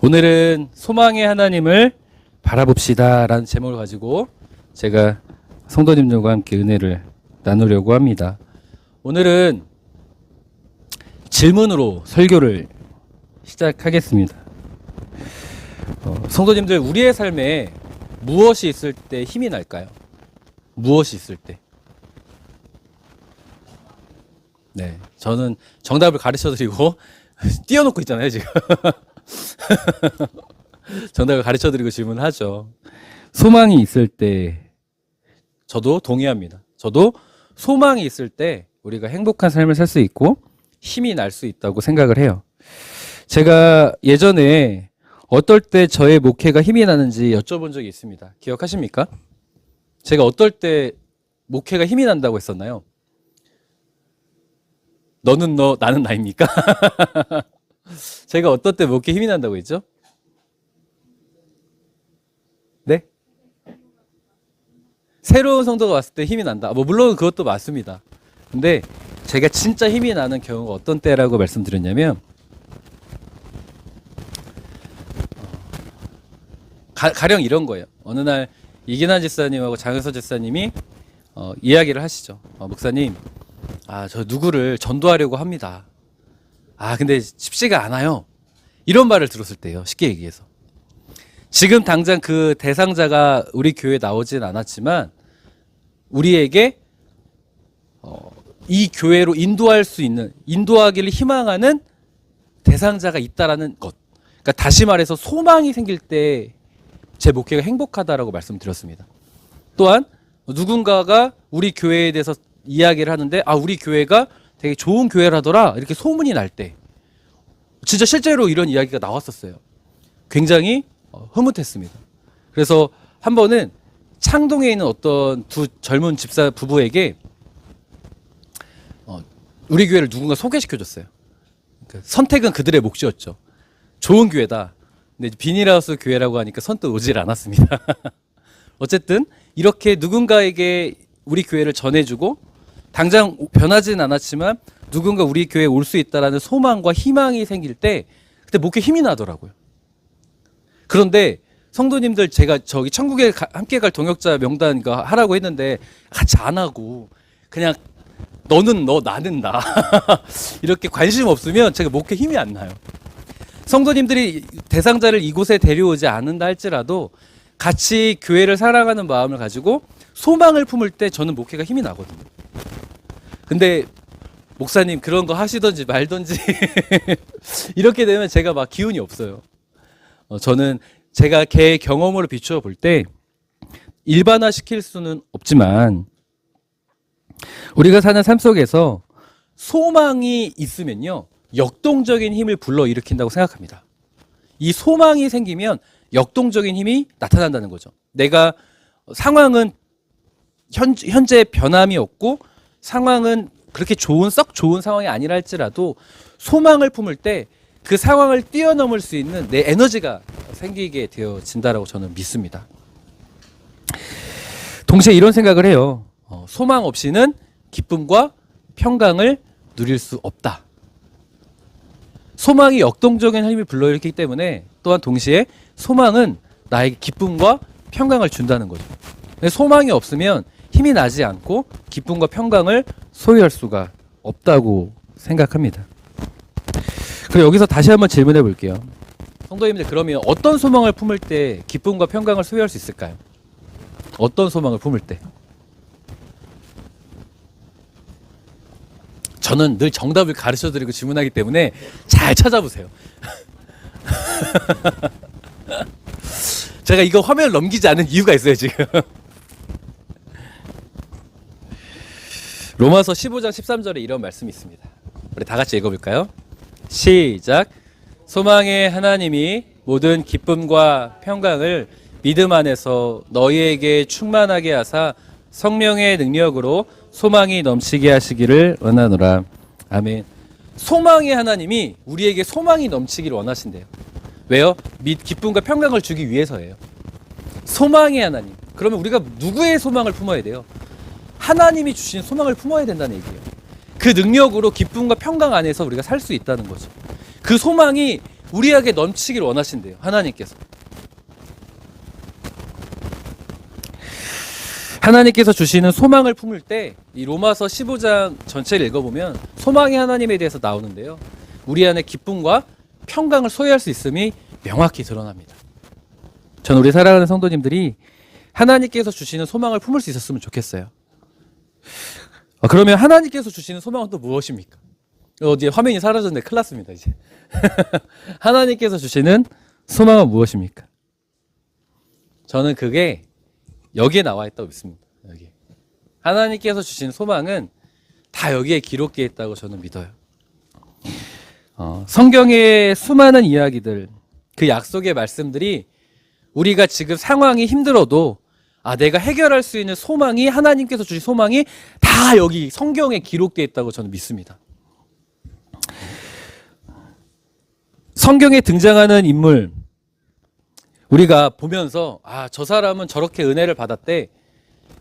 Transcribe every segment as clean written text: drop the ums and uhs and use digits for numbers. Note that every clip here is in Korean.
오늘은 소망의 하나님을 바라봅시다 라는 제목을 가지고 제가 성도님들과 함께 은혜를 나누려고 합니다. 오늘은 질문으로 설교를 시작하겠습니다. 성도님들, 우리의 삶에 무엇이 있을 때 힘이 날까요? 무엇이 있을 때? 네, 저는 정답을 가르쳐드리고 띄워놓고 있잖아요 지금. 정답을 가르쳐드리고 질문하죠. 소망이 있을 때, 저도 동의합니다. 저도 소망이 있을 때 우리가 행복한 삶을 살 수 있고 힘이 날 수 있다고 생각을 해요. 제가 예전에 어떨 때 저의 목회가 힘이 나는지 여쭤본 적이 있습니다. 기억하십니까? 제가 어떨 때 목회가 힘이 난다고 했었나요? 너는 너, 나는 나입니까? 제가 어떨 때 목회 힘이 난다고 했죠? 네? 새로운 성도가 왔을 때 힘이 난다. 물론 그것도 맞습니다. 근데 제가 진짜 힘이 나는 경우가 어떤 때라고 말씀드렸냐면, 가령 이런 거예요. 어느 날 이기난 집사님하고 장은서 집사님이 이야기를 하시죠. 목사님, 저 누구를 전도하려고 합니다. 근데 쉽지가 않아요. 이런 말을 들었을 때요. 쉽게 얘기해서. 지금 당장 그 대상자가 우리 교회에 나오진 않았지만 우리에게 이 교회로 인도할 수 있는, 인도하기를 희망하는 대상자가 있다라는 것. 그러니까 다시 말해서 소망이 생길 때 제 목회가 행복하다라고 말씀드렸습니다. 또한 누군가가 우리 교회에 대해서 이야기를 하는데 우리 교회가 되게 좋은 교회라더라 이렇게 소문이 날 때, 진짜 실제로 이런 이야기가 나왔었어요. 굉장히 흐뭇했습니다. 그래서 한 번은 창동에 있는 어떤 두 젊은 집사 부부에게 우리 교회를 누군가 소개시켜줬어요. 그러니까 선택은 그들의 몫이었죠. 좋은 교회다. 근데 비닐하우스 교회라고 하니까 선뜻 오질 않았습니다. 어쨌든 이렇게 누군가에게 우리 교회를 전해주고 당장 변하진 않았지만 누군가 우리 교회에 올 수 있다라는 소망과 희망이 생길 때 그때 목회 힘이 나더라고요. 그런데 성도님들, 제가 저기 천국에 함께 갈 동역자 명단 하라고 했는데 같이 안 하고 그냥 너는 너, 나는 나 이렇게 관심 없으면 제가 목회 힘이 안 나요. 성도님들이 대상자를 이곳에 데려오지 않는다 할지라도 같이 교회를 사랑하는 마음을 가지고 소망을 품을 때 저는 목회가 힘이 나거든요. 근데 목사님 그런 거 하시던지 말던지 이렇게 되면 제가 막 기운이 없어요. 저는 제가 개 경험으로 비추어 볼 때 일반화 시킬 수는 없지만 우리가 사는 삶 속에서 소망이 있으면요, 역동적인 힘을 불러일으킨다고 생각합니다. 이 소망이 생기면 역동적인 힘이 나타난다는 거죠. 내가 상황은 현재 변함이 없고 상황은 그렇게 썩 좋은 상황이 아니라 할지라도 소망을 품을 때 그 상황을 뛰어넘을 수 있는 내 에너지가 생기게 되어진다라고 저는 믿습니다. 동시에 이런 생각을 해요. 소망 없이는 기쁨과 평강을 누릴 수 없다. 소망이 역동적인 힘을 불러일으키기 때문에 또한 동시에 소망은 나에게 기쁨과 평강을 준다는 거죠. 소망이 없으면 힘이 나지 않고 기쁨과 평강을 소유할 수가 없다고 생각합니다. 그리고 여기서 다시 한번 질문해 볼게요. 성도님들, 그러면 어떤 소망을 품을 때 기쁨과 평강을 소유할 수 있을까요? 어떤 소망을 품을 때? 저는 늘 정답을 가르쳐드리고 질문하기 때문에 잘 찾아보세요. 제가 이거 화면을 넘기지 않은 이유가 있어요 지금. 로마서 15장 13절에 이런 말씀이 있습니다. 우리 다 같이 읽어볼까요? 시작. 소망의 하나님이 모든 기쁨과 평강을 믿음 안에서 너희에게 충만하게 하사 성령의 능력으로 소망이 넘치게 하시기를 원하노라. 아멘. 소망의 하나님이 우리에게 소망이 넘치기를 원하신대요. 왜요? 기쁨과 평강을 주기 위해서예요. 소망의 하나님. 그러면 우리가 누구의 소망을 품어야 돼요? 하나님이 주신 소망을 품어야 된다는 얘기예요. 그 능력으로 기쁨과 평강 안에서 우리가 살 수 있다는 거죠. 그 소망이 우리에게 넘치길 원하신대요. 하나님께서. 하나님께서 주시는 소망을 품을 때 이 로마서 15장 전체를 읽어보면 소망이 하나님에 대해서 나오는데요. 우리 안에 기쁨과 평강을 소유할 수 있음이 명확히 드러납니다. 전 우리 사랑하는 성도님들이 하나님께서 주시는 소망을 품을 수 있었으면 좋겠어요. 그러면 하나님께서 주시는 소망은 또 무엇입니까? 어디에 화면이 사라졌는데 큰일 났습니다, 이제. 하나님께서 주시는 소망은 무엇입니까? 저는 그게 여기에 나와 있다고 믿습니다. 여기. 하나님께서 주신 소망은 다 여기에 기록되어 있다고 저는 믿어요. 성경의 수많은 이야기들, 그 약속의 말씀들이 우리가 지금 상황이 힘들어도 내가 해결할 수 있는 소망이, 하나님께서 주신 소망이 다 여기 성경에 기록되어 있다고 저는 믿습니다. 성경에 등장하는 인물, 우리가 보면서 저 사람은 저렇게 은혜를 받았대,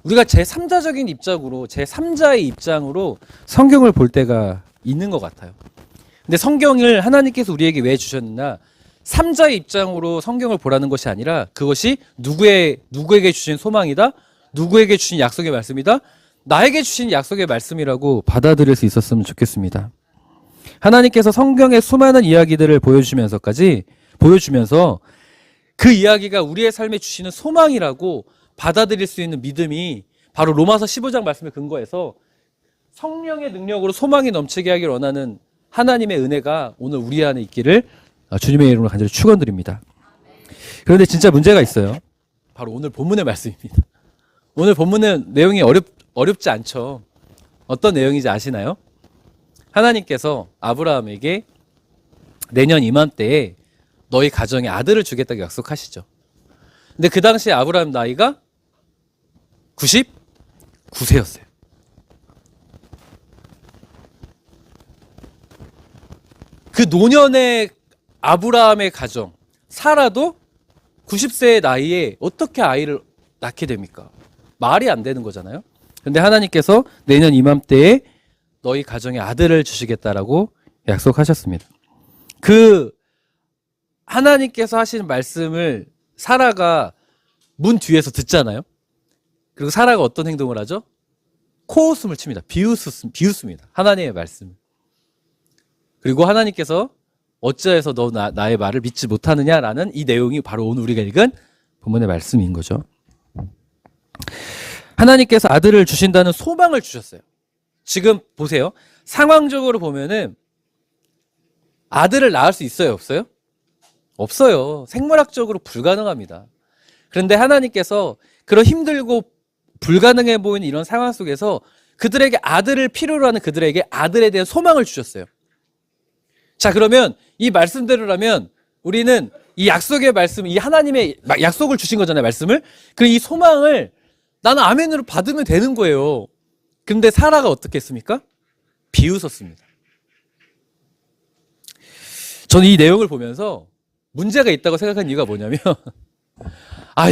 우리가 제3자적인 입장으로, 제3자의 입장으로 성경을 볼 때가 있는 것 같아요. 근데 성경을 하나님께서 우리에게 왜 주셨느냐, 3자의 입장으로 성경을 보라는 것이 아니라 그것이 누구에게 주신 소망이다, 누구에게 주신 약속의 말씀이다, 나에게 주신 약속의 말씀이라고 받아들일 수 있었으면 좋겠습니다. 하나님께서 성경의 수많은 이야기들을 보여주면서 그 이야기가 우리의 삶에 주시는 소망이라고 받아들일 수 있는 믿음이 바로 로마서 15장 말씀에 근거해서 성령의 능력으로 소망이 넘치게 하길 원하는 하나님의 은혜가 오늘 우리 안에 있기를 주님의 이름으로 간절히 축원드립니다. 그런데 진짜 문제가 있어요. 바로 오늘 본문의 말씀입니다. 오늘 본문의 내용이 어렵지 않죠. 어떤 내용인지 아시나요? 하나님께서 아브라함에게 내년 이맘때에 너희 가정에 아들을 주겠다고 약속하시죠. 근데 그 당시에 아브라함 나이가 99세였어요. 그 노년의 아브라함의 가정, 사라도 90세의 나이에 어떻게 아이를 낳게 됩니까? 말이 안 되는 거잖아요. 그런데 하나님께서 내년 이맘때에 너희 가정에 아들을 주시겠다라고 약속하셨습니다. 그 하나님께서 하신 말씀을 사라가 문 뒤에서 듣잖아요. 그리고 사라가 어떤 행동을 하죠? 코웃음을 칩니다. 비웃습니다. 하나님의 말씀. 그리고 하나님께서 어찌해서 너 나의 말을 믿지 못하느냐라는 이 내용이 바로 오늘 우리가 읽은 본문의 말씀인 거죠. 하나님께서 아들을 주신다는 소망을 주셨어요. 지금 보세요. 상황적으로 보면은 아들을 낳을 수 있어요, 없어요? 없어요. 생물학적으로 불가능합니다. 그런데 하나님께서 그런 힘들고 불가능해 보이는 이런 상황 속에서 그들에게 아들을 필요로 하는 그들에게 아들에 대한 소망을 주셨어요. 자, 그러면 이 말씀대로라면 우리는 이 약속의 말씀, 이 하나님의 약속을 주신 거잖아요, 말씀을. 그 이 소망을 나는 아멘으로 받으면 되는 거예요. 근데 사라가 어떻게 했습니까? 비웃었습니다. 저는 이 내용을 보면서 문제가 있다고 생각한 이유가 뭐냐면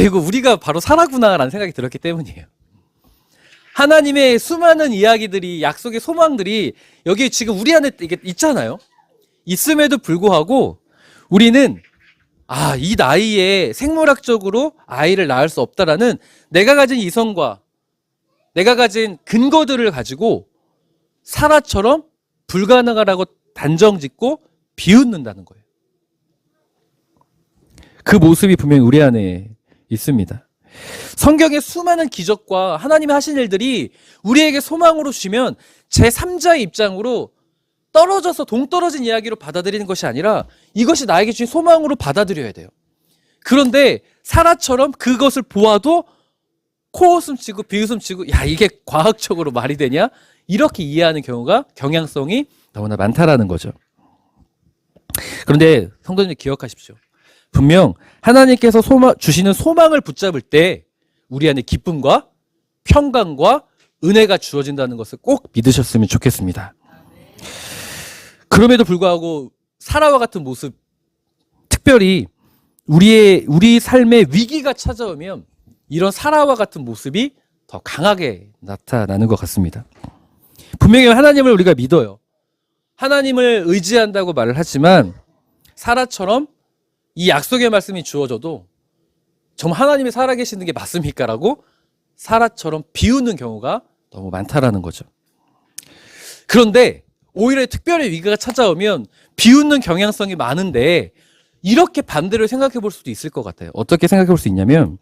이거 우리가 바로 사라구나라는 생각이 들었기 때문이에요. 하나님의 수많은 이야기들이, 약속의 소망들이 여기 지금 우리 안에 있잖아요. 있음에도 불구하고 우리는 이 나이에 생물학적으로 아이를 낳을 수 없다라는 내가 가진 이성과 내가 가진 근거들을 가지고 사라처럼 불가능하다고 단정짓고 비웃는다는 거예요. 그 모습이 분명히 우리 안에 있습니다. 성경의 수많은 기적과 하나님이 하신 일들이 우리에게 소망으로 주시면 제3자의 입장으로 떨어져서 동떨어진 이야기로 받아들이는 것이 아니라 이것이 나에게 주신 소망으로 받아들여야 돼요. 그런데 사라처럼 그것을 보아도 코웃음 치고 비웃음 치고 이게 과학적으로 말이 되냐? 이렇게 이해하는 경우가, 경향성이 너무나 많다라는 거죠. 그런데 성도님 기억하십시오. 분명 하나님께서 주시는 소망을 붙잡을 때 우리 안에 기쁨과 평강과 은혜가 주어진다는 것을 꼭 믿으셨으면 좋겠습니다. 그럼에도 불구하고 사라와 같은 모습, 특별히 우리 삶에 위기가 찾아오면 이런 사라와 같은 모습이 더 강하게 나타나는 것 같습니다. 분명히 하나님을 우리가 믿어요. 하나님을 의지한다고 말을 하지만 사라처럼 이 약속의 말씀이 주어져도 정말 하나님이 살아계시는 게 맞습니까? 라고 사라처럼 비웃는 경우가 너무 많다라는 거죠. 그런데 오히려 특별히 위기가 찾아오면 비웃는 경향성이 많은데 이렇게 반대로 생각해 볼 수도 있을 것 같아요. 어떻게 생각해 볼 수 있냐면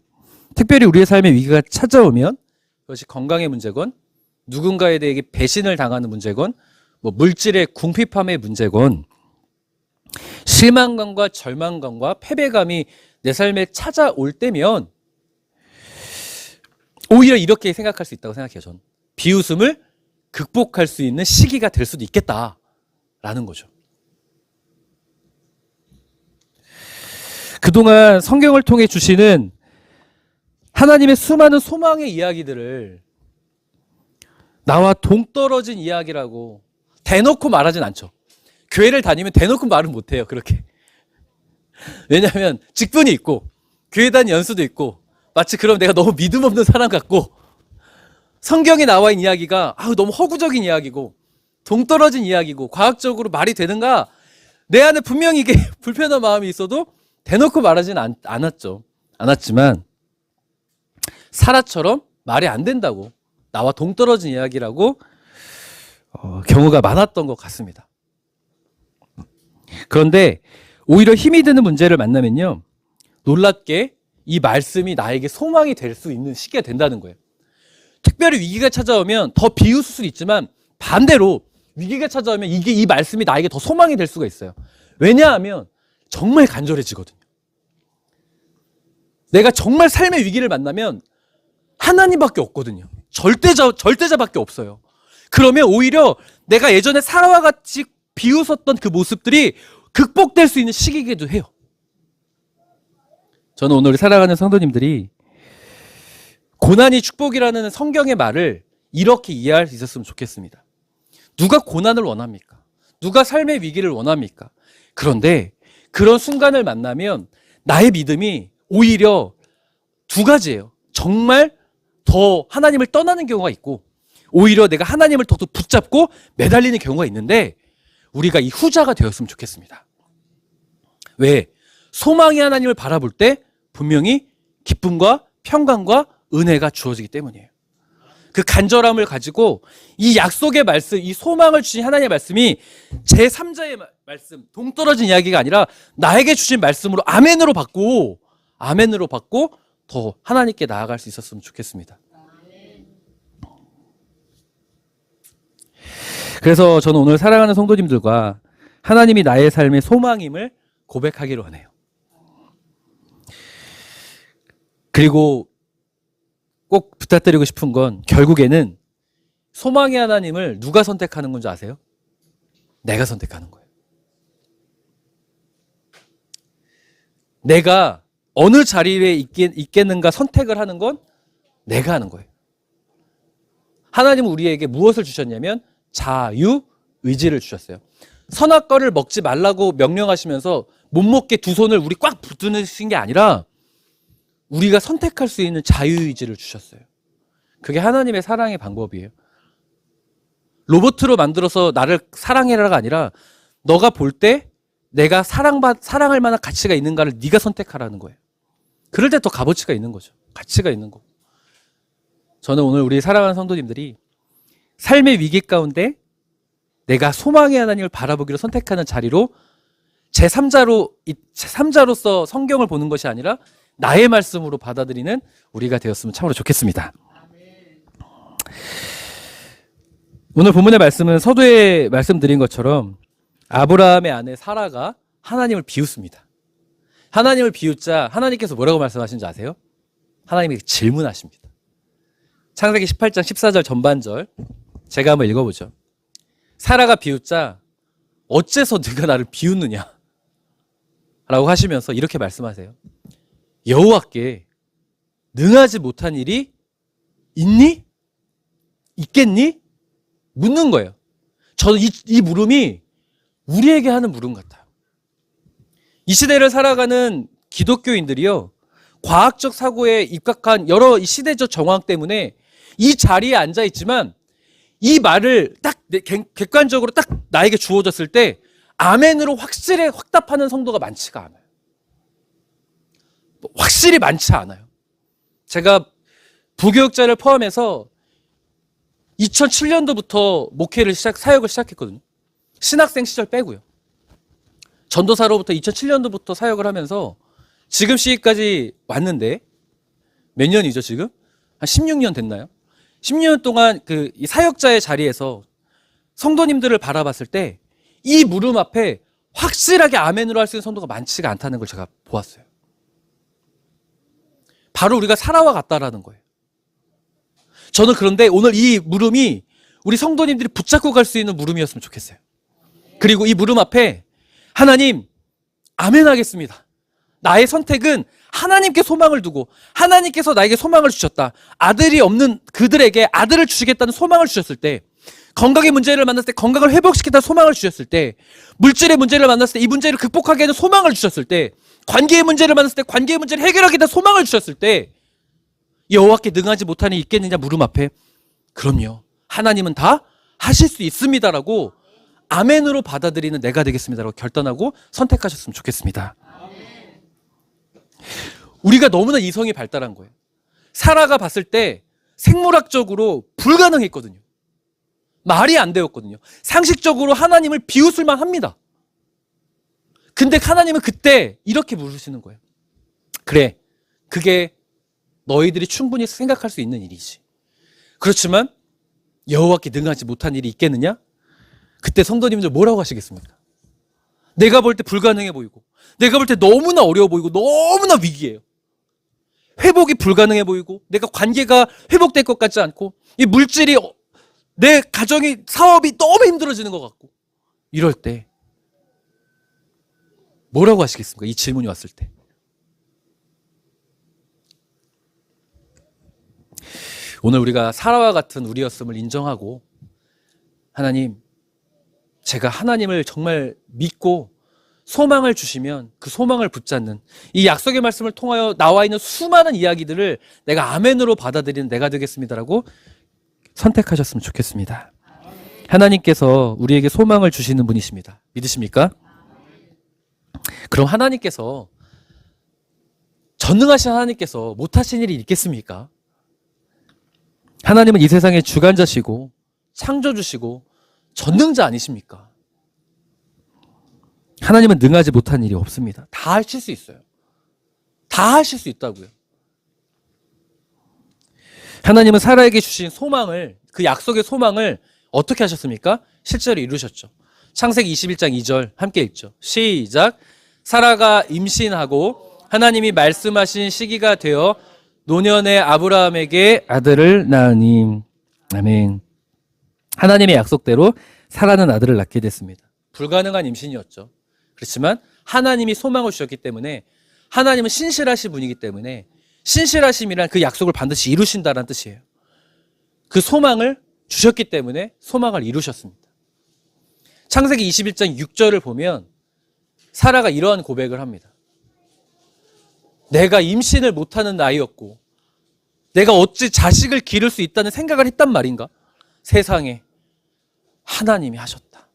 특별히 우리의 삶에 위기가 찾아오면 그것이 건강의 문제건 누군가에 대해 배신을 당하는 문제건 뭐 물질의 궁핍함의 문제건 실망감과 절망감과 패배감이 내 삶에 찾아올 때면 오히려 이렇게 생각할 수 있다고 생각해요. 저는 비웃음을 극복할 수 있는 시기가 될 수도 있겠다라는 거죠. 그동안 성경을 통해 주시는 하나님의 수많은 소망의 이야기들을 나와 동떨어진 이야기라고 대놓고 말하진 않죠. 교회를 다니면 대놓고 말은 못해요. 그렇게. 왜냐하면 직분이 있고 교회 다닌 연수도 있고 마치 그럼 내가 너무 믿음 없는 사람 같고 성경에 나와 있는 이야기가 너무 허구적인 이야기고 동떨어진 이야기고 과학적으로 말이 되는가 내 안에 분명히 이게 불편한 마음이 있어도 대놓고 말하진 않았지만 사라처럼 말이 안 된다고 나와 동떨어진 이야기라고 경우가 많았던 것 같습니다. 그런데 오히려 힘이 드는 문제를 만나면요 놀랍게 이 말씀이 나에게 소망이 될 수 있는 시기가 된다는 거예요. 특별히 위기가 찾아오면 더 비웃을 수도 있지만 반대로 위기가 찾아오면 이 말씀이 나에게 더 소망이 될 수가 있어요. 왜냐하면 정말 간절해지거든요. 내가 정말 삶의 위기를 만나면 하나님밖에 없거든요. 절대자밖에 없어요. 그러면 오히려 내가 예전에 사라와 같이 비웃었던 그 모습들이 극복될 수 있는 시기이기도 해요. 저는 오늘 사랑하는 성도님들이 고난이 축복이라는 성경의 말을 이렇게 이해할 수 있었으면 좋겠습니다. 누가 고난을 원합니까? 누가 삶의 위기를 원합니까? 그런데 그런 순간을 만나면 나의 믿음이 오히려 두 가지예요. 정말 더 하나님을 떠나는 경우가 있고 오히려 내가 하나님을 더 붙잡고 매달리는 경우가 있는데 우리가 이 후자가 되었으면 좋겠습니다. 왜? 소망이 하나님을 바라볼 때 분명히 기쁨과 평강과 은혜가 주어지기 때문이에요. 그 간절함을 가지고 이 약속의 말씀, 이 소망을 주신 하나님의 말씀이 제3자의 말씀, 동떨어진 이야기가 아니라 나에게 주신 말씀으로 아멘으로 받고 더 하나님께 나아갈 수 있었으면 좋겠습니다. 그래서 저는 오늘 사랑하는 성도님들과 하나님이 나의 삶의 소망임을 고백하기로 하네요. 그리고 꼭 부탁드리고 싶은 건 결국에는 소망의 하나님을 누가 선택하는 건지 아세요? 내가 선택하는 거예요. 내가 어느 자리에 있겠는가 선택을 하는 건 내가 하는 거예요. 하나님은 우리에게 무엇을 주셨냐면 자유의지를 주셨어요. 선악과를 먹지 말라고 명령하시면서 못 먹게 두 손을 우리 꽉 붙드신 게 아니라 우리가 선택할 수 있는 자유의지를 주셨어요. 그게 하나님의 사랑의 방법이에요. 로봇으로 만들어서 나를 사랑해라가 아니라 너가 볼 때 내가 사랑할 만한 가치가 있는가를 네가 선택하라는 거예요. 그럴 때 더 값어치가 있는 거죠. 가치가 있는 거고. 저는 오늘 우리 사랑하는 성도님들이 삶의 위기 가운데 내가 소망의 하나님을 바라보기로 선택하는 자리로 제3자로서 성경을 보는 것이 아니라 나의 말씀으로 받아들이는 우리가 되었으면 참으로 좋겠습니다. 오늘 본문의 말씀은 서두에 말씀드린 것처럼 아브라함의 아내 사라가 하나님을 비웃습니다. 하나님을 비웃자 하나님께서 뭐라고 말씀하시는지 아세요? 하나님에게 질문하십니다. 창세기 18장 14절 전반절 제가 한번 읽어보죠. 사라가 비웃자 어째서 네가 나를 비웃느냐 라고 하시면서 이렇게 말씀하세요. 여호와께 능하지 못한 일이 있니? 있겠니? 묻는 거예요. 저는 이 물음이 우리에게 하는 물음 같아요. 이 시대를 살아가는 기독교인들이요, 과학적 사고에 입각한 여러 시대적 정황 때문에 이 자리에 앉아 있지만 이 말을 딱 객관적으로 딱 나에게 주어졌을 때 아멘으로 확실히 확답하는 성도가 많지가 않아요. 확실히 많지 않아요. 제가 부교육자를 포함해서 2007년도부터 사역을 시작했거든요. 신학생 시절 빼고요. 전도사로부터 2007년도부터 사역을 하면서 지금 시기까지 왔는데 몇 년이죠 지금? 한 16년 됐나요? 16년 동안 이 사역자의 자리에서 성도님들을 바라봤을 때 이 물음 앞에 확실하게 아멘으로 할 수 있는 성도가 많지가 않다는 걸 제가 보았어요. 바로 우리가 사라와 같다라는 거예요. 저는 그런데 오늘 이 물음이 우리 성도님들이 붙잡고 갈 수 있는 물음이었으면 좋겠어요. 그리고 이 물음 앞에 하나님, 아멘 하겠습니다. 나의 선택은 하나님께 소망을 두고 하나님께서 나에게 소망을 주셨다. 아들이 없는 그들에게 아들을 주시겠다는 소망을 주셨을 때, 건강의 문제를 만났을 때 건강을 회복시키겠다는 소망을 주셨을 때, 물질의 문제를 만났을 때 이 문제를 극복하게 하는 소망을 주셨을 때, 관계의 문제를 만났을 때 관계의 문제를 해결하겠다는 소망을 주셨을 때, 여호와께 능하지 못하니 있겠느냐 물음 앞에 그럼요, 하나님은 다 하실 수 있습니다라고 아멘으로 받아들이는 내가 되겠습니다라고 결단하고 선택하셨으면 좋겠습니다. 우리가 너무나 이성이 발달한 거예요. 사라가 봤을 때 생물학적으로 불가능했거든요. 말이 안 되었거든요. 상식적으로 하나님을 비웃을만 합니다. 근데 하나님은 그때 이렇게 물으시는 거예요. 그래, 그게 너희들이 충분히 생각할 수 있는 일이지. 그렇지만 여호와께 능하지 못한 일이 있겠느냐? 그때 성도님들 뭐라고 하시겠습니까? 내가 볼 때 불가능해 보이고, 내가 볼 때 너무나 어려워 보이고, 너무나 위기예요. 회복이 불가능해 보이고, 내가 관계가 회복될 것 같지 않고, 이 물질이, 내 가정이, 사업이 너무 힘들어지는 것 같고, 이럴 때 뭐라고 하시겠습니까? 이 질문이 왔을 때. 오늘 우리가 사라와 같은 우리였음을 인정하고, 하나님, 제가 하나님을 정말 믿고 소망을 주시면 그 소망을 붙잡는 이 약속의 말씀을 통하여 나와 있는 수많은 이야기들을 내가 아멘으로 받아들이는 내가 되겠습니다라고 선택하셨으면 좋겠습니다. 하나님께서 우리에게 소망을 주시는 분이십니다. 믿으십니까? 그럼 하나님께서, 전능하신 하나님께서 못하신 일이 있겠습니까? 하나님은 이 세상의 주관자시고 창조주시고 전능자 아니십니까? 하나님은 능하지 못한 일이 없습니다. 다 하실 수 있어요. 다 하실 수 있다고요. 하나님은 사라에게 주신 소망을, 그 약속의 소망을 어떻게 하셨습니까? 실제로 이루셨죠. 창세기 21장 2절 함께 읽죠. 시작. 사라가 임신하고 하나님이 말씀하신 시기가 되어 노년의 아브라함에게 아들을 낳으니. 아멘. 하나님의 약속대로 사라는 아들을 낳게 됐습니다. 불가능한 임신이었죠. 그렇지만 하나님이 소망을 주셨기 때문에, 하나님은 신실하신 분이기 때문에 신실하심이란 그 약속을 반드시 이루신다는 뜻이에요. 그 소망을 주셨기 때문에 소망을 이루셨습니다. 창세기 21장 6절을 보면 사라가 이러한 고백을 합니다. 내가 임신을 못하는 나이였고 내가 어찌 자식을 기를 수 있다는 생각을 했단 말인가? 세상에 하나님이 하셨다.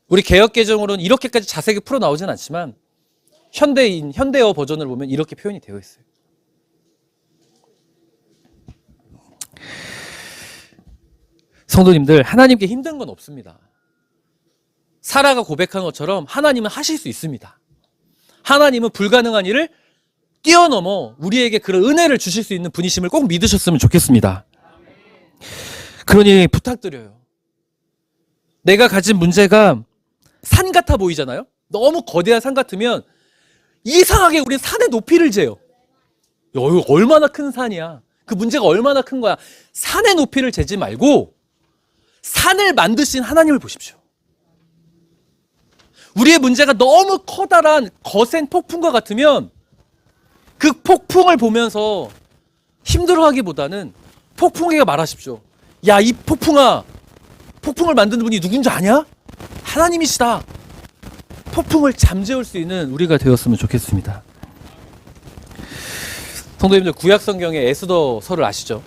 우리 개역개정으로는 이렇게까지 자세히 풀어나오진 않지만 현대어 버전을 보면 이렇게 표현이 되어 있어요. 성도님들, 하나님께 힘든 건 없습니다. 사라가 고백한 것처럼 하나님은 하실 수 있습니다. 하나님은 불가능한 일을 뛰어넘어 우리에게 그런 은혜를 주실 수 있는 분이심을 꼭 믿으셨으면 좋겠습니다. 그러니 부탁드려요. 내가 가진 문제가 산 같아 보이잖아요? 너무 거대한 산 같으면 이상하게 우리는 산의 높이를 재요. 이거 얼마나 큰 산이야. 그 문제가 얼마나 큰 거야. 산의 높이를 재지 말고 산을 만드신 하나님을 보십시오. 우리의 문제가 너무 커다란 거센 폭풍과 같으면 그 폭풍을 보면서 힘들어하기보다는 폭풍에게 말하십시오. 야, 이 폭풍아, 폭풍을 만드는 분이 누군지 아냐? 하나님이시다. 폭풍을 잠재울 수 있는 우리가 되었으면 좋겠습니다. 성도님들, 구약 성경의 에스더서를 아시죠?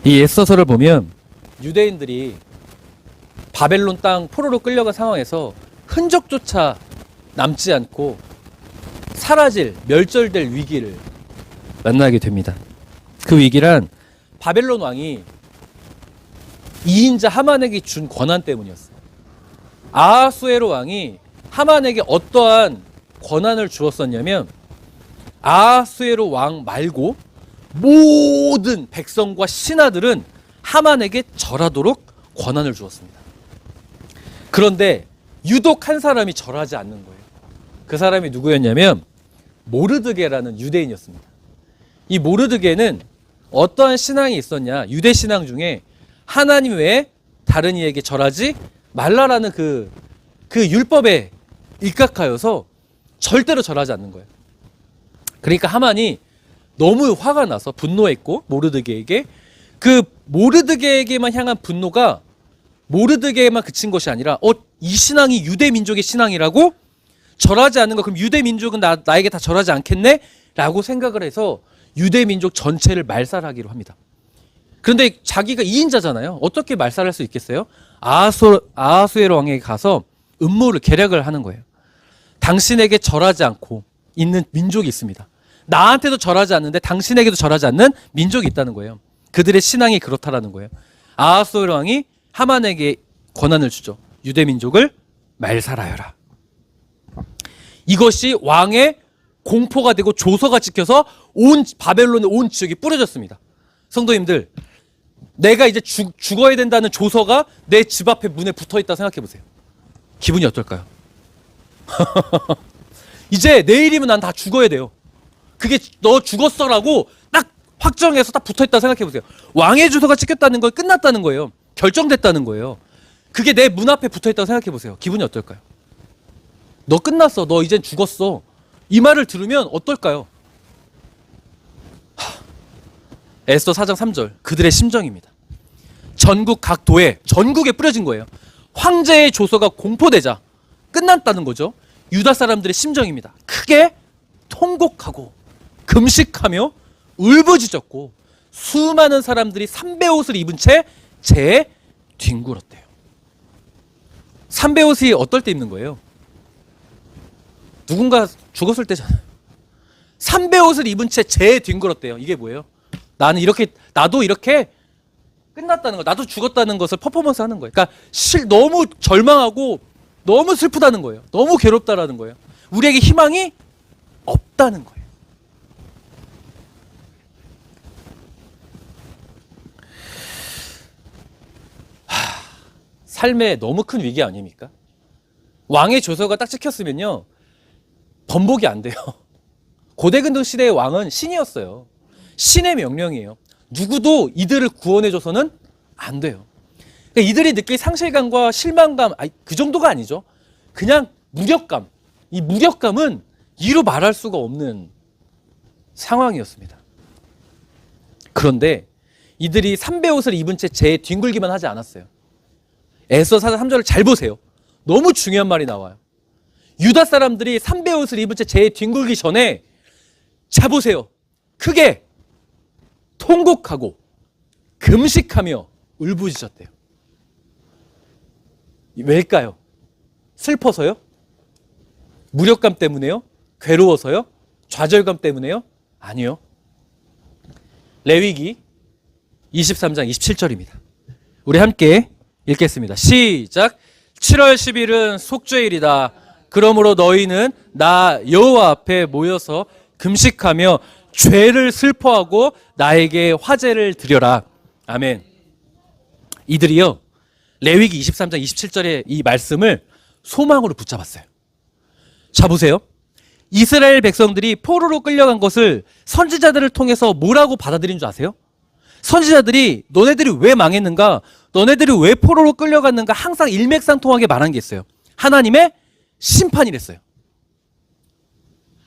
이 에스더서를 보면 유대인들이 바벨론 땅 포로로 끌려간 상황에서 흔적조차 남지 않고 사라질, 멸절될 위기를 만나게 됩니다. 그 위기란 바벨론 왕이 2인자 하만에게 준 권한 때문이었어요. 아하수에로 왕이 하만에게 어떠한 권한을 주었었냐면 아하수에로 왕 말고 모든 백성과 신하들은 하만에게 절하도록 권한을 주었습니다. 그런데 유독 한 사람이 절하지 않는 거예요. 그 사람이 누구였냐면 모르드게라는 유대인이었습니다. 이 모르드게는 어떠한 신앙이 있었냐? 유대 신앙 중에 하나님 외에 다른 이에게 절하지 말라라는 그 율법에 입각하여서 절대로 절하지 않는 거예요. 그러니까 하만이 너무 화가 나서 분노했고 모르드게에게 그 모르드게에게만 향한 분노가 모르드게에만 그친 것이 아니라 이 신앙이 유대 민족의 신앙이라고 절하지 않는 거 그럼 유대 민족은 나에게 다 절하지 않겠네? 라고 생각을 해서 유대 민족 전체를 말살하기로 합니다. 그런데 자기가 2인자잖아요. 어떻게 말살할 수 있겠어요? 아하수에로 왕에게 가서 음모를 계략을 하는 거예요. 당신에게 절하지 않고 있는 민족이 있습니다. 나한테도 절하지 않는데 당신에게도 절하지 않는 민족이 있다는 거예요. 그들의 신앙이 그렇다라는 거예요. 아하수에로 왕이 하만에게 권한을 주죠. 유대 민족을 말살하여라. 이것이 왕의 공포가 되고 조서가 찍혀서 온 바벨론의 온 지역이 뿌려졌습니다. 성도님들, 내가 이제 죽어야 된다는 조서가 내 집 앞에 문에 붙어 있다 생각해 보세요. 기분이 어떨까요? 이제 내일이면 난 다 죽어야 돼요. 그게 너 죽었어라고 딱 확정해서 딱 붙어 있다 생각해 보세요. 왕의 조서가 찍혔다는 건 끝났다는 거예요. 결정됐다는 거예요. 그게 내 문 앞에 붙어 있다고 생각해 보세요. 기분이 어떨까요? 너 끝났어. 너 이젠 죽었어. 이 말을 들으면 어떨까요? 에스더 4장 3절 그들의 심정입니다. 전국 각 도에 전국에 뿌려진 거예요. 황제의 조서가 공포되자 끝났다는 거죠. 유다 사람들의 심정입니다. 크게 통곡하고 금식하며 울부짖었고 수많은 사람들이 삼베옷을 입은 채 재에 뒹굴었대요. 삼베옷이 어떨 때 입는 거예요? 누군가 죽었을 때잖아요. 삼베옷을 입은 채 재에 뒹굴었대요. 이게 뭐예요? 나도 이렇게 끝났다는 거, 나도 죽었다는 것을 퍼포먼스 하는 거예요. 그러니까 너무 절망하고 너무 슬프다는 거예요. 너무 괴롭다라는 거예요. 우리에게 희망이 없다는 거예요. 삶에 너무 큰 위기 아닙니까? 왕의 조서가 딱 찍혔으면요 번복이 안 돼요. 고대근동 시대의 왕은 신이었어요. 신의 명령이에요. 누구도 이들을 구원해줘서는 안 돼요. 그러니까 이들이 느낄 상실감과 실망감, 그 정도가 아니죠. 그냥 무력감. 이 무력감은 이루 말할 수가 없는 상황이었습니다. 그런데 이들이 삼베옷을 입은 채 재에 뒹굴기만 하지 않았어요. 에스더 4장 3절을 잘 보세요. 너무 중요한 말이 나와요. 유다 사람들이 삼베옷을 입은 채 재에 뒹굴기 전에 자 보세요. 크게 통곡하고 금식하며 울부짖었대요. 왜일까요? 슬퍼서요? 무력감 때문에요? 괴로워서요? 좌절감 때문에요? 아니요. 레위기 23장 27절입니다. 우리 함께 읽겠습니다. 시작. 7월 10일은 속죄일이다. 그러므로 너희는 나 여호와 앞에 모여서 금식하며 죄를 슬퍼하고 나에게 화제를 드려라. 아멘. 이들이요 레위기 23장 27절의 이 말씀을 소망으로 붙잡았어요. 자 보세요. 이스라엘 백성들이 포로로 끌려간 것을 선지자들을 통해서 뭐라고 받아들인 줄 아세요? 선지자들이 너네들이 왜 망했는가? 너네들이 왜 포로로 끌려갔는가? 항상 일맥상통하게 말한 게 있어요. 하나님의 심판이랬어요.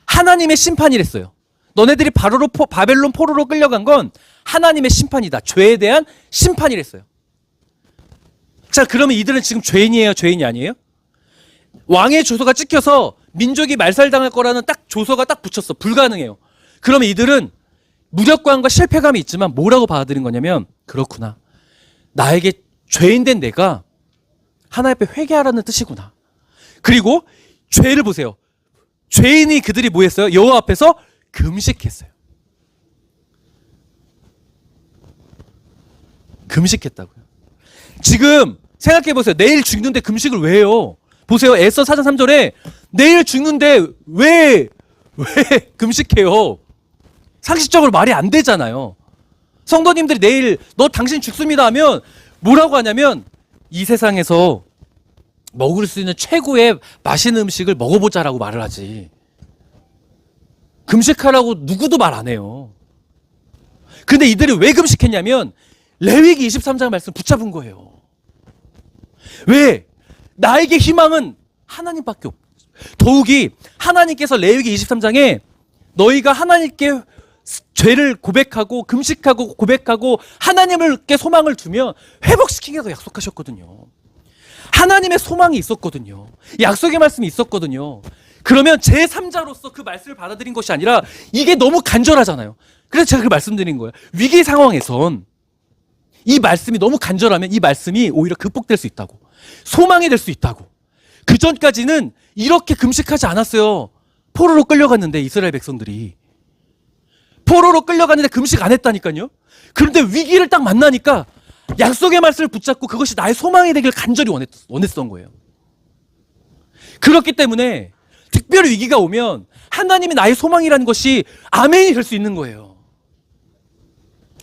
하나님의 심판이랬어요. 너네들이 바벨론 포로로 끌려간 건 하나님의 심판이다. 죄에 대한 심판이랬어요. 자, 그러면 이들은 지금 죄인이에요? 죄인이 아니에요? 왕의 조서가 찍혀서 민족이 말살당할 거라는 딱 조서가 딱 붙였어. 불가능해요. 그러면 이들은 무력감과 실패감이 있지만 뭐라고 받아들인 거냐면 그렇구나. 나에게 죄인된 내가 하나님 앞에 회개하라는 뜻이구나. 그리고 죄를 보세요. 죄인이 그들이 뭐 했어요? 여호와 앞에서 금식했어요. 금식했다고요. 지금 생각해 보세요. 내일 죽는데 금식을 왜 해요? 보세요. 에스더 4장 3절에 내일 죽는데 왜 금식해요? 상식적으로 말이 안 되잖아요. 성도님들이 내일 당신 죽습니다 하면 뭐라고 하냐면 이 세상에서 먹을 수 있는 최고의 맛있는 음식을 먹어보자라고 말을 하지. 금식하라고 누구도 말 안 해요. 근데 이들이 왜 금식했냐면 레위기 23장 말씀 붙잡은 거예요. 왜? 나에게 희망은 하나님밖에 없어. 더욱이 하나님께서 레위기 23장에 너희가 하나님께 죄를 고백하고 금식하고 고백하고 하나님께 소망을 두면 회복시키겠다고 약속하셨거든요. 하나님의 소망이 있었거든요. 약속의 말씀이 있었거든요. 그러면 제3자로서 그 말씀을 받아들인 것이 아니라 이게 너무 간절하잖아요. 그래서 제가 그 말씀드린 거예요. 위기 상황에선 이 말씀이 너무 간절하면 이 말씀이 오히려 극복될 수 있다고. 소망이 될 수 있다고. 그 전까지는 이렇게 금식하지 않았어요. 포로로 끌려갔는데 이스라엘 백성들이. 포로로 끌려갔는데 금식 안 했다니까요. 그런데 위기를 딱 만나니까 약속의 말씀을 붙잡고 그것이 나의 소망이 되길 간절히 원했던 거예요. 그렇기 때문에 특별히 위기가 오면 하나님이 나의 소망이라는 것이 아멘이 될 수 있는 거예요.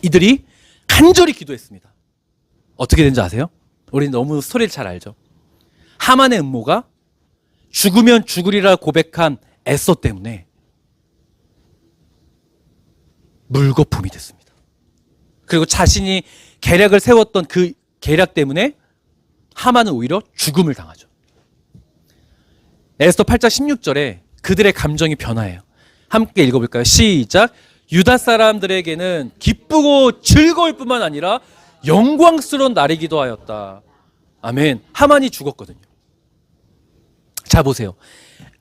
이들이 간절히 기도했습니다. 어떻게 된지 아세요? 우리는 너무 스토리를 잘 알죠. 하만의 음모가 죽으면 죽으리라 고백한 에스더 때문에 물거품이 됐습니다. 그리고 자신이 계략을 세웠던 그 계략 때문에 하만은 오히려 죽음을 당하죠. 에스더 8장 16절에 그들의 감정이 변화해요. 함께 읽어볼까요? 시작. 유다 사람들에게는 기쁘고 즐거울 뿐만 아니라 영광스러운 날이기도 하였다. 아멘. 하만이 죽었거든요. 자 보세요.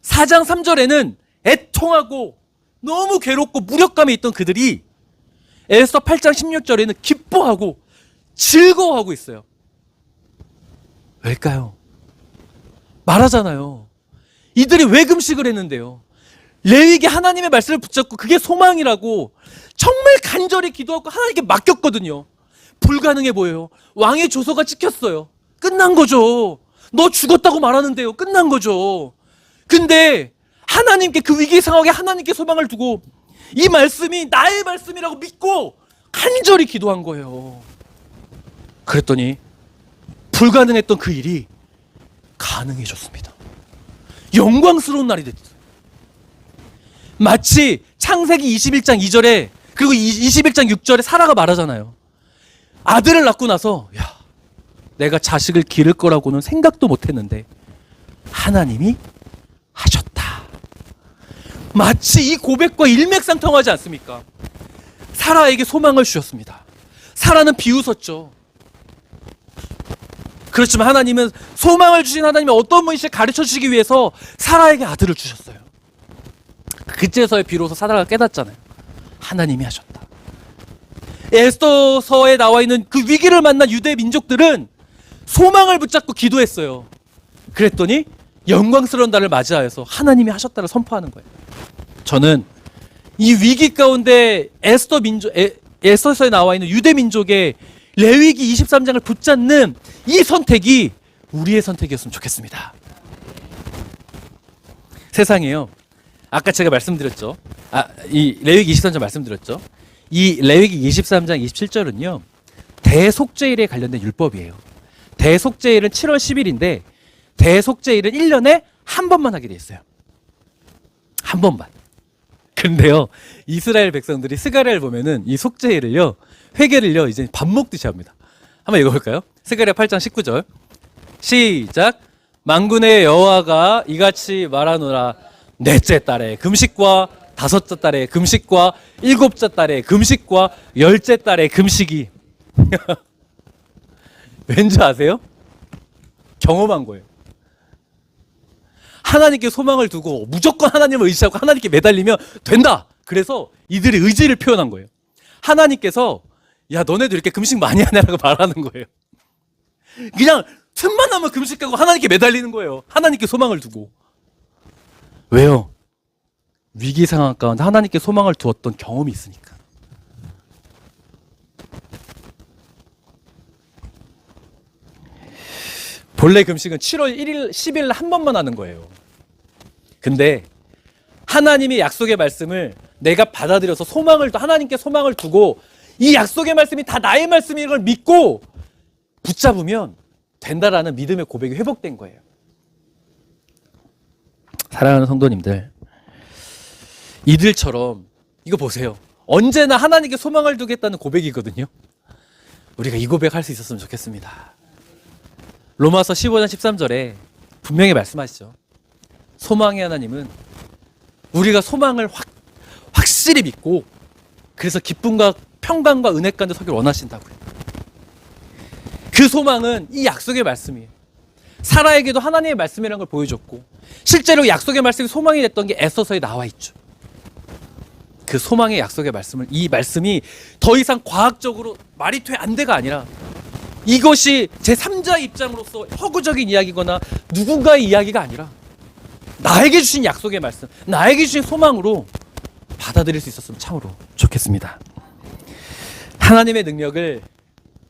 4장 3절에는 애통하고 너무 괴롭고 무력감이 있던 그들이 에스더 8장 16절에는 기뻐하고 즐거워하고 있어요. 왜일까요? 말하잖아요. 이들이 왜 금식을 했는데요? 레위기 하나님의 말씀을 붙잡고 그게 소망이라고 정말 간절히 기도하고 하나님께 맡겼거든요. 불가능해 보여요. 왕의 조서가 찍혔어요. 끝난 거죠. 너 죽었다고 말하는데요. 끝난 거죠. 근데 하나님께 그 위기 상황에 하나님께 소망을 두고 이 말씀이 나의 말씀이라고 믿고 간절히 기도한 거예요. 그랬더니 불가능했던 그 일이 가능해졌습니다. 영광스러운 날이 됐어요. 마치 창세기 21장 2절에 그리고 21장 6절에 사라가 말하잖아요. 아들을 낳고 나서 내가 자식을 기를 거라고는 생각도 못했는데 하나님이 하셨다. 마치 이 고백과 일맥상통하지 않습니까? 사라에게 소망을 주셨습니다. 사라는 비웃었죠. 그렇지만 하나님은 소망을 주신 하나님이 어떤 분이실지 가르쳐 주시기 위해서 사라에게 아들을 주셨어요. 그제서야 비로소 사라가 깨닫잖아요. 하나님이 하셨다. 에스더서에 나와 있는 그 위기를 만난 유대 민족들은 소망을 붙잡고 기도했어요. 그랬더니 영광스러운 날을 맞이하여서 하나님이 하셨다를 선포하는 거예요. 저는 이 위기 가운데 에스더서에 나와 있는 유대 민족의 레위기 23장을 붙잡는 이 선택이 우리의 선택이었으면 좋겠습니다. 세상에요. 아까 제가 말씀드렸죠. 이 레위기 23장 말씀드렸죠. 이 레위기 23장 27절은요. 대속죄일에 관련된 율법이에요. 대속죄일은 7월 10일인데 대속죄일은 1년에 한 번만 하게 돼 있어요. 한 번만. 근데요. 이스라엘 백성들이 스가랴를 보면은 이 속죄일을요. 회개를요. 이제 밥 먹듯이 합니다. 한번 읽어볼까요? 스가랴 8장 19절 시작. 만군의 여호와가 이같이 말하노라. 넷째 달에 금식과 다섯째 달에 금식과 일곱째 달에 금식과 열째 달에 금식이 왠지 아세요? 경험한 거예요. 하나님께 소망을 두고 무조건 하나님을 의지하고 하나님께 매달리면 된다. 그래서 이들의 의지를 표현한 거예요. 하나님께서 야 너네도 이렇게 금식 많이 하냐라고 말하는 거예요. 그냥 틈만 나면 금식하고 하나님께 매달리는 거예요. 하나님께 소망을 두고. 왜요? 위기 상황 가운데 하나님께 소망을 두었던 경험이 있으니까. 본래 금식은 7월 1일, 10일 한 번만 하는 거예요. 근데 하나님의 약속의 말씀을 내가 받아들여서 하나님께 소망을 두고 이 약속의 말씀이 다 나의 말씀인 걸 믿고 붙잡으면 된다라는 믿음의 고백이 회복된 거예요. 사랑하는 성도님들, 이들처럼 이거 보세요. 언제나 하나님께 소망을 두겠다는 고백이거든요. 우리가 이 고백할 수 있었으면 좋겠습니다. 로마서 15장 13절에 분명히 말씀하시죠. 소망의 하나님은 우리가 소망을 확실히 믿고 그래서 기쁨과 평강과 은혜 가운데 서기를 원하신다고요. 그 소망은 이 약속의 말씀이에요. 사라에게도 하나님의 말씀이라는 걸 보여줬고 실제로 약속의 말씀이 소망이 됐던 게 에서서에 나와 있죠. 그 소망의 약속의 말씀을 이 말씀이 더 이상 과학적으로 말이 돼 안 돼가 아니라 이것이 제3자의 입장으로서 허구적인 이야기거나 누군가의 이야기가 아니라 나에게 주신 약속의 말씀, 나에게 주신 소망으로 받아들일 수 있었으면 참으로 좋겠습니다. 하나님의 능력을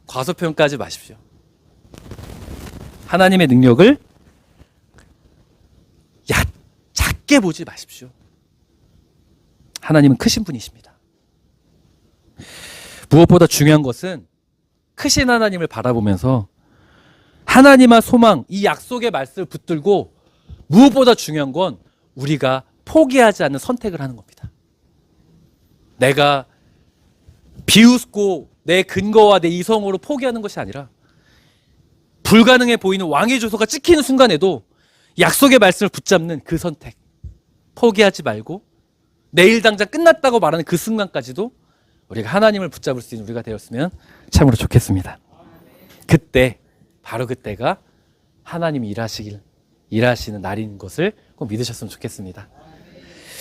과소평가하지 마십시오. 하나님의 능력을 작게 보지 마십시오. 하나님은 크신 분이십니다. 무엇보다 중요한 것은 크신 하나님을 바라보면서 하나님의 소망, 이 약속의 말씀을 붙들고 무엇보다 중요한 건 우리가 포기하지 않는 선택을 하는 겁니다. 내가 비웃고 내 근거와 내 이성으로 포기하는 것이 아니라 불가능해 보이는 왕의 조서가 찍히는 순간에도 약속의 말씀을 붙잡는 그 선택, 포기하지 말고 내일 당장 끝났다고 말하는 그 순간까지도 우리가 하나님을 붙잡을 수 있는 우리가 되었으면 참으로 좋겠습니다. 그때, 바로 그때가 하나님이 일하시는 날인 것을 꼭 믿으셨으면 좋겠습니다.